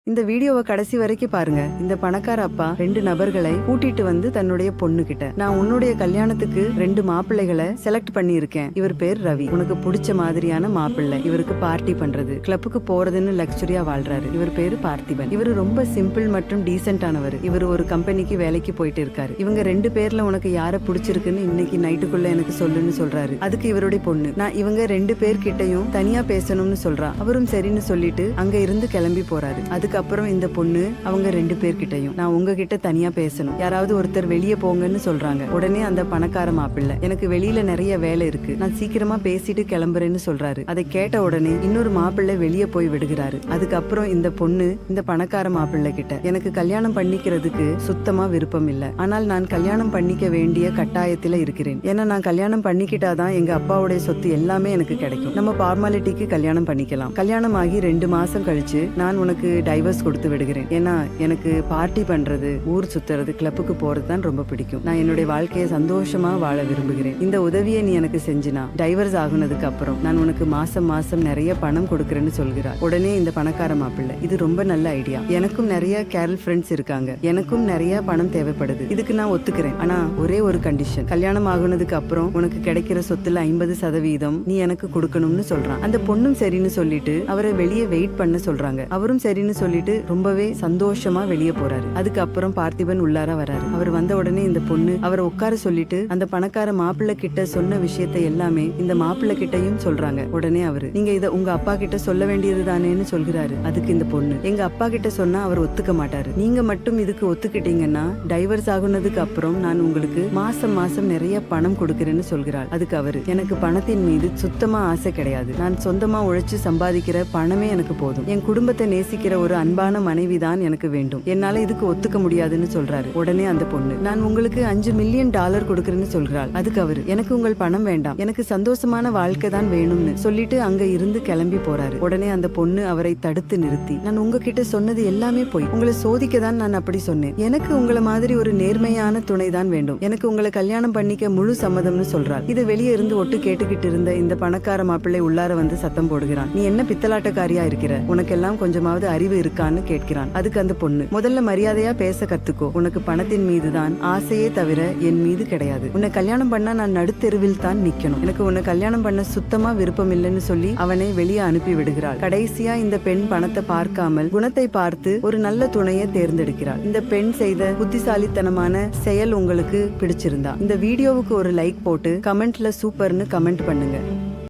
இந்த வீடியோவை கடைசி வரைக்கும் பாருங்க. இந்த பணக்கார அப்பா 2 நபர்களை கூட்டிட்டு வந்து தன்னுடைய பொண்ணு கிட்ட, நான் உன்னுடைய கல்யாணத்துக்கு 2 மாப்பிள்ளைகளை செலக்ட் பண்ணி இருக்கேன். இவர் பேர் ரவி. உனக்கு பிடிச்ச மாதிரியான மாப்பிள்ளை. இவருக்கு பார்ட்டி பண்றது, கிளப்புக்கு போறதுன்னு லக்ஸரியா வாழ்றாரு. இவர் பேரு பார்த்திபன். இவரு ரொம்ப சிம்பிள் மற்றும் டீசென்டானவர். இவர் ஒரு கம்பெனிக்கு வேலைக்கு போயிட்டு இருக்காரு. இவங்க 2 பேர்ல உனக்கு யார பிடிச்சிருக்குன்னு இன்னைக்கு நைட்டுக்குள்ள எனக்கு சொல்லுன்னு சொல்றாரு. அதுக்கு இவருடைய பொண்ணு, நான் இவங்க 2 பேர்கிட்டையும் தனியா பேசணும்னு சொல்றா. அவரும் சரின்னு சொல்லிட்டு அங்க இருந்து கிளம்பி போறாரு. அதுக்கப்புறம் இந்த பொண்ணு அவங்க 2 பேர்கிட்டையும், நான் உங்ககிட்ட தனியா பேசணும், யாராவது ஒருத்தர் வெளியே போங்கன்னு சொல்றாங்க. உடனே அந்த பணக்கார மாப்பிள்ளை, எனக்கு வெளியில நிறைய வேலை இருக்கு, நான் சீக்கிரமா பேசிட்டு கிளம்புறேன்னு சொல்றாரு. அதை கேட்ட உடனே இன்னொரு மாப்பிள்ளை வெளியே போய் விடுகிறாரு. அதுக்கப்புறம் இந்த பொண்ணு இந்த பணக்கார மாப்பிள்ளை கிட்ட, எனக்கு கல்யாணம் பண்ணிக்கிறதுக்கு சுத்தமா விருப்பம் இல்ல, ஆனால் நான் கல்யாணம் பண்ணிக்க வேண்டிய கட்டாயத்துல இருக்கிறேன். ஏன்னா நான் கல்யாணம் பண்ணிக்கிட்டாதான் எங்க அப்பாவுடைய சொத்து எல்லாமே எனக்கு கிடைக்கும். நம்ம ஃபார்மாலிட்டிக்கு கல்யாணம் பண்ணிக்கலாம். கல்யாணம் ஆகி 2 மாசம் கழிச்சு நான் உனக்கு டைவர்ஸ் கொடுத்து விடுகிறேன். ஏன்னா எனக்கு பார்ட்டி பண்றது, ஊர் சுத்துறது, கிளப்புக்கு போறது தான் ரொம்ப பிடிக்கும். நான் என்னுடைய வாழ்க்கையை சந்தோஷமா வாழ விரும்புகிறேன். இந்த உதவியை நீ எனக்கு செஞ்சினா டைவர்ஸ் ஆகுனதுக்கு அப்புறம் நான் உனக்கு மாசம் மாசம் நிறைய பணம் கொடுக்கறேன்னு சொல்கிறார். உடனே இந்த பணக்கார மாப்பிள்ளை, இது ரொம்ப நல்ல ஐடியா, எனக்கும் நிறைய கேரல் ஃப்ரெண்ட்ஸ் இருக்காங்க, எனக்கும் நிறைய பணம் தேவைப்படுது, இதுக்கு நான் ஒத்துக்கிறேன். ஆனா ஒரே ஒரு கண்டிஷன், கல்யாணம் ஆகுனதுக்கு அப்புறம் உனக்கு கிடைக்கிற சொத்துல 50% நீ எனக்கு கொடுக்கணும்னு சொல்றான். அந்த பொண்ணும் சரின்னு சொல்லிட்டு அவரை வெளியே வெயிட் பண்ண சொல்றாங்க. அவரும் சரின்னு சொல்லிட்டு ரொம்பவே சந்தோஷமா வெளியே போறாரு. அதுக்கப்புறம் பார்த்திபன் உள்ளார வராரு. அவர் வந்த உடனே இந்த பொண்ணு அவரை உட்கார சொல்லிட்டு அந்த பணக்கார மாப்பிள்ளை கிட்ட சொன்ன விஷயத்தை எல்லாமே இந்த மாப்பிள்ளை கிட்டையும் சொல்றாங்க. உடனே அவரு, நீங்க இத உங்க அப்பா கிட்ட சொல்ல வேண்டியது தானேன்னு சொல்கிறாரு. அதுக்கு இந்த பொண்ணு, எங்க அப்பா கிட்ட சொன்னா அவர் ஒத்துக்க மாட்டாரு, நீங்க மட்டும் இதுக்கு ஒத்துக்கிட்டீங்கன்னா டைவர்ஸ் ஆகுனதுக்கு அப்புறம் நான் உங்களுக்கு மாசம் மாசம் நிறைய பணம் கொடுக்கிறேன்னு சொல்கிறாள். அதுக்கு அவரு, எனக்கு பணத்தின் மீது சுத்தமா ஆசை கிடையாது, நான் சொந்தமா உழைச்சு சம்பாதிக்கிற பணமே எனக்கு போதும், என் குடும்பத்தை நேசிக்கிற ஒரு அன்பான மனைவி தான் எனக்கு வேண்டும், என்னால இதுக்கு ஒத்துக்க முடியாதுன்னு சொல்றாரு. உடனே அந்த பொண்ணு, நான் உங்களுக்கு $5 மில்லியன் கொடுக்கறேன்னு சொல்கிறாள். அதுக்கு அவரு, எனக்கு உங்கள் பணம் வேண்டாம், எனக்கு சந்தோஷமான வாழ்க்கை தான் வேணும்னு சொல்லிட்டு அங்க இருந்து கிளம்பி போறாரு. உடனே அந்த பொண்ணு அவரை தடுத்து நிறுத்தி, நான் உங்ககிட்ட சொன்னது எல்லாமே போய், உங்களை சோதிக்க தான் நான் அப்படி சொன்னேன், எனக்கு உங்களை மாதிரி ஒரு நேர்மையான துணை தான் வேண்டும், எனக்கு உங்களை கல்யாணம் பண்ணிக்க முழு சம்மதம்னு சொல்றாள். இதை வெளியே இருந்து ஒட்டு கேட்டுக்கிட்டு இருந்த இந்த பணக்கார மாப்பிள்ளை உள்ளார வந்து சத்தம் போடுகிறான், நீ என்ன பித்தலாட்டக்காரியா இருக்கிற, உனக்கெல்லாம் கொஞ்சமாவது அறிவு இருக்கான்னு கேட்கிறான். அதுக்கு அந்த பொண்ணு, முதல்ல மரியாதையா பேச கத்துக்கோ, உனக்கு பணத்தின் மீது தான் ஆசையே தவிர என் மீது கிடையாது, உன்னை கல்யாணம் பண்ணா நான் நடுத்தெருவில் தான் நிக்கணும், எனக்கு உன்னை கல்யாணம் பண்ண சுத்தமா விருப்பம் இல்லைன்னு சொல்லி அவனை வெளியே அனுப்பி விடுகிறாள். கடைசியா இந்த பெண் பணத்தை பார்க்காமல் குணத்தை பார்த்து ஒரு நல்ல துணையை தேர்ந்தெடுக்கிறாள். இந்த பெண் செய்த புத்திசாலித்தனமான செயல் உங்களுக்கு பிடிச்சிருந்தா இந்த வீடியோவுக்கு ஒரு லைக் போட்டு கமெண்ட்ல சூப்பர்னு கமெண்ட் பண்ணுங்க.